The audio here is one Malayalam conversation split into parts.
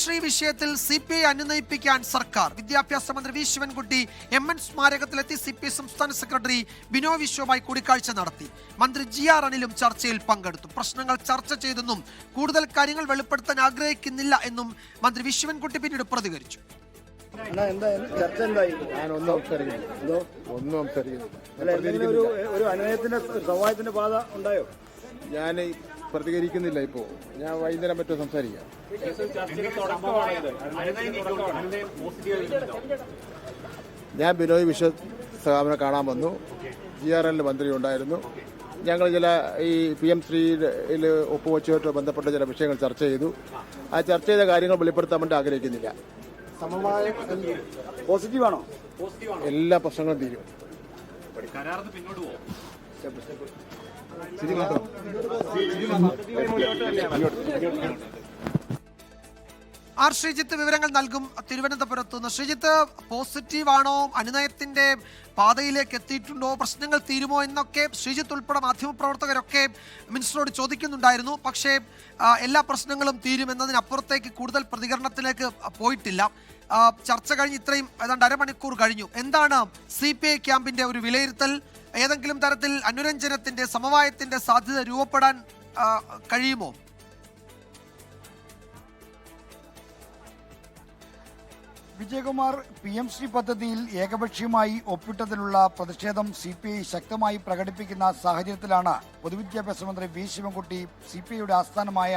ശ്രീ വിഷയത്തിൽ CPI അനുനയിപ്പിക്കാൻ സർക്കാർ. വിദ്യാഭ്യാസ മന്ത്രി വി ശിവൻകുട്ടി MN സ്മാരകത്തിലെത്തി CPI സംസ്ഥാന സെക്രട്ടറി ബിനോയ് വിശ്വവുമായി കൂടിക്കാഴ്ച നടത്തി. മന്ത്രി GR അനിലും ചർച്ചയിൽ പങ്കെടുത്തു. പ്രശ്നങ്ങൾ ചർച്ച ചെയ്തെന്നും കൂടുതൽ കാര്യങ്ങൾ വെളിപ്പെടുത്താൻ ആഗ്രഹിക്കുന്നില്ല എന്നും മന്ത്രി വി ശിവൻകുട്ടി പിന്നീട് പ്രതികരിച്ചു. ഞാൻ പ്രതികരിക്കുന്നില്ല. ഇപ്പോൾ ഞാൻ വൈകുന്നേരം പറ്റുമോ സംസാരിക്കാം. ഞാൻ ബിനോയ് വിശ്വ സ്ഥാപനം കാണാൻ വന്നു. GRL മന്ത്രി ഉണ്ടായിരുന്നു. ഞങ്ങൾ ചില ഈ PM ശ്രീയിൽ ഒപ്പുവെച്ചുമായിട്ട് ബന്ധപ്പെട്ട ചില വിഷയങ്ങൾ ചർച്ച ചെയ്തു. ആ ചർച്ച ചെയ്ത കാര്യങ്ങൾ വെളിപ്പെടുത്താൻ വേണ്ടി ആഗ്രഹിക്കുന്നില്ല. പോസിറ്റീവാണോ? എല്ലാ പ്രശ്നങ്ങളും തീരും. ശ്രീജിത്ത് വിവരങ്ങൾ നൽകും. തിരുവനന്തപുരത്ത് നിന്ന് ശ്രീജിത്ത്, പോസിറ്റീവാണോ, അനുനയത്തിന്റെ പാതയിലേക്ക് എത്തിയിട്ടുണ്ടോ, പ്രശ്നങ്ങൾ തീരുമോ എന്നൊക്കെ ശ്രീജിത്ത് ഉൾപ്പെടെ മാധ്യമപ്രവർത്തകരൊക്കെ മിനിസ്റ്ററോട് ചോദിക്കുന്നുണ്ടായിരുന്നു. പക്ഷേ എല്ലാ പ്രശ്നങ്ങളും തീരുമെന്നതിനപ്പുറത്തേക്ക് കൂടുതൽ പ്രതികരണത്തിലേക്ക് പോയിട്ടില്ല. ചർച്ച കഴിഞ്ഞ് ഇത്രയും ഏതാണ്ട് അരമണിക്കൂർ കഴിഞ്ഞു. എന്താണ് CPI ക്യാമ്പിന്റെ ഒരു വിലയിരുത്തൽ? ഏതെങ്കിലും തരത്തിൽ അനുരഞ്ജനത്തിന്റെ, സമവായത്തിന്റെ സാധ്യത രൂപപ്പെടാൻ കഴിയുമോ? വിജയകുമാർ, PM ശ്രീ പദ്ധതിയിൽ ഏകപക്ഷീയമായി ഒപ്പിട്ടതിലുള്ള പ്രതിഷേധം CPI ശക്തമായി പ്രകടിപ്പിക്കുന്ന സാഹചര്യത്തിലാണ് പൊതുവിദ്യാഭ്യാസ മന്ത്രി വി ശിവൻകുട്ടി CPIയുടെ ആസ്ഥാനമായ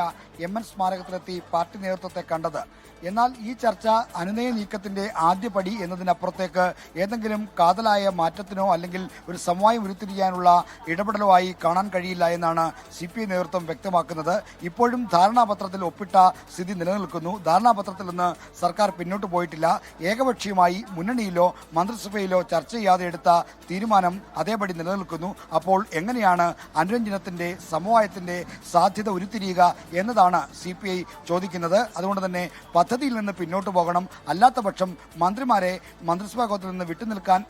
MN സ്മാരകത്തിലെത്തി പാർട്ടി നേതൃത്വത്തെ കണ്ടത്. എന്നാൽ ഈ ചർച്ച അനുനയ നീക്കത്തിന്റെ ആദ്യപടി എന്നതിനപ്പുറത്തേക്ക് ഏതെങ്കിലും കാതലായ മാറ്റത്തിനോ അല്ലെങ്കിൽ ഒരു സമവായം ഉരുത്തിരിയാനുള്ള ഇടപെടലോ ആയി കാണാൻ കഴിയില്ല എന്നാണ് CPI നേതൃത്വം വ്യക്തമാക്കുന്നത്. ഇപ്പോഴും ധാരണാപത്രത്തിൽ ഒപ്പിട്ട സ്ഥിതി നിലനിൽക്കുന്നു. ധാരണാപത്രത്തിൽ നിന്ന് സർക്കാർ പിന്നോട്ട് പോയിട്ടില്ല. ഏകപക്ഷീയമായി മുന്നണിയിലോ മന്ത്രിസഭയിലോ ചർച്ച ചെയ്യാതെ എടുത്ത തീരുമാനം അതേപടി നിലനിൽക്കുന്നു. അപ്പോൾ എങ്ങനെയാണ് അനുരഞ്ജനത്തിന്റെ, സമവായത്തിന്റെ സാധ്യത ഉരുത്തിരിയുക എന്നതാണ് CPI ചോദിക്കുന്നത്. അതുകൊണ്ട് തന്നെ പദ്ധതിയിൽ നിന്ന് പിന്നോട്ട് പോകണം. അല്ലാത്ത പക്ഷം മന്ത്രിമാരെ മന്ത്രിസഭാ യോഗത്തിൽ നിന്ന് വിട്ടുനിൽക്കാൻ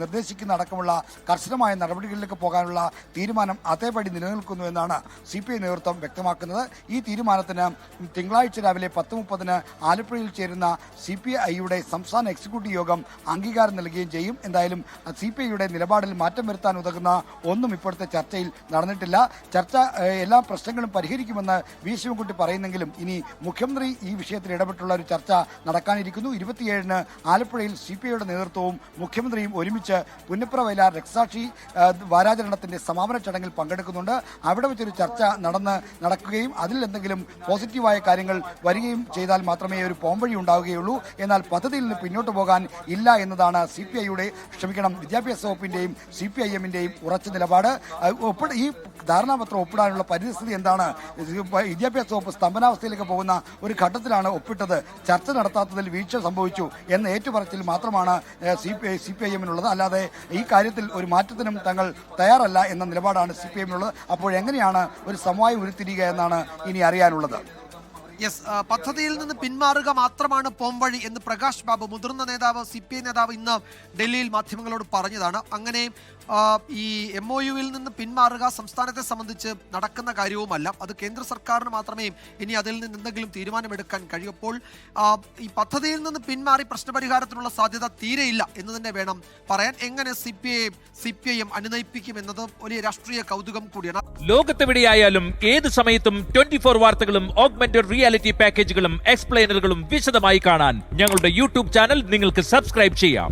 നിർദ്ദേശിക്കുന്ന അടക്കമുള്ള കർശനമായ നടപടികളിലേക്ക് പോകാനുള്ള തീരുമാനം അതേപടി നിലനിൽക്കുന്നു എന്നാണ് CPI നേതൃത്വം വ്യക്തമാക്കുന്നത്. ഈ തീരുമാനത്തിന് തിങ്കളാഴ്ച രാവിലെ 10:30 ആലപ്പുഴയിൽ ചേരുന്ന CPIയുടെ സംസ്ഥാന എക്സിക്യൂട്ടീവ് യോഗം അംഗീകാരം നൽകുകയും ചെയ്യും. എന്തായാലും CPIയുടെ നിലപാടിൽ മാറ്റം വരുത്താൻ ഉതകുന്ന ഒന്നും ഇപ്പോഴത്തെ ചർച്ചയിൽ നടന്നിട്ടില്ല. ചർച്ച എല്ലാ പ്രശ്നങ്ങളും പരിഹരിക്കുമെന്ന് വി ശിവൻകുട്ടി പറയുന്നെങ്കിലും ഇനി മുഖ്യമന്ത്രി ഈ വിഷയത്തിൽ ഇടപെട്ടുള്ള ഒരു ചർച്ച നടക്കാനിരിക്കുന്നു. 27-ന് ആലപ്പുഴയിൽ CPIയുടെ നേതൃത്വവും മുഖ്യമന്ത്രിയും ഒരുമിച്ച് പുന്നപ്ര വയലാർ രക്തസാക്ഷി വാരാചരണത്തിന്റെ സമാപന ചടങ്ങിൽ പങ്കെടുക്കുന്നുണ്ട്. അവിടെ വെച്ചൊരു ചർച്ച നടക്കുകയും അതിൽ എന്തെങ്കിലും പോസിറ്റീവായ കാര്യങ്ങൾ വരികയും ചെയ്താൽ മാത്രമേ ഒരു പോംവഴി ഉണ്ടാവുകയുള്ളൂ. എന്നാൽ പദ്ധതിയിൽ നിന്ന് പിന്നോട്ട് പോകാൻ ഇല്ല എന്നതാണ് വിദ്യാഭ്യാസ വകുപ്പിന്റെയും CPIMന്റെയും ഉറച്ച നിലപാട്. ഈ ധാരണാപത്രം ഒപ്പിടാനുള്ള പരിസ്ഥിതി എന്താണ്? വിദ്യാഭ്യാസ വകുപ്പ് സ്തംഭനാവസ്ഥയിലേക്ക് പോകുന്ന ഒരു ഘട്ടത്തിലാണ് ഒപ്പിട്ടത്. ചർച്ച നടത്താത്തതിൽ വീഴ്ച സംഭവിച്ചു എന്ന ഏറ്റുപറച്ചിൽ മാത്രമാണ് CPIMനുള്ളത്. അല്ലാതെ ഈ കാര്യത്തിൽ ഒരു മാറ്റത്തിനും തങ്ങൾ തയ്യാറല്ല എന്ന നിലപാടാണ് CPIMനുള്ളത്. അപ്പോഴെങ്ങനെയാണ് ഒരു സമവായം ഉരുത്തിരിയുക എന്നാണ് ഇനി അറിയാനുള്ളത്. പദ്ധതിയിൽ നിന്ന് പിന്മാറുക മാത്രമാണ് പോംവഴി എന്ന് പ്രകാശ് ബാബു, മുതിർന്ന നേതാവ്, CPI നേതാവ്, ഇന്ന് ഡൽഹിയിൽ മാധ്യമങ്ങളോട് പറഞ്ഞതാണ്. അങ്ങനെ ഈ MOUവിൽ നിന്ന് പിന്മാറുക സംസ്ഥാനത്തെ സംബന്ധിച്ച് നടക്കുന്ന കാര്യവുമല്ല. അത് കേന്ദ്ര സർക്കാരിന് മാത്രമേ ഇനി അതിൽ നിന്ന് എന്തെങ്കിലും തീരുമാനമെടുക്കാൻ കഴിയുമ്പോൾ ഈ പദ്ധതിയിൽ നിന്ന് പിന്മാറി പ്രശ്നപരിഹാരത്തിനുള്ള സാധ്യത തീരെയില്ല എന്ന് തന്നെ വേണം പറയാൻ. എങ്ങനെ CPIM അനുനയിപ്പിക്കും എന്നത് വലിയ രാഷ്ട്രീയ കൗതുകം കൂടിയാണ്. ലോകത്തെവിടെയായാലും ഏത് സമയത്തും 24 വാർത്തകളും ഓഗ്മെന്റഡ് റിയാലിറ്റി പാക്കേജുകളും എക്സ്പ്ലെയിനറുകളും വിശദമായി കാണാൻ ഞങ്ങളുടെ YouTube ചാനൽ നിങ്ങൾക്ക് സബ്സ്ക്രൈബ് ചെയ്യാം.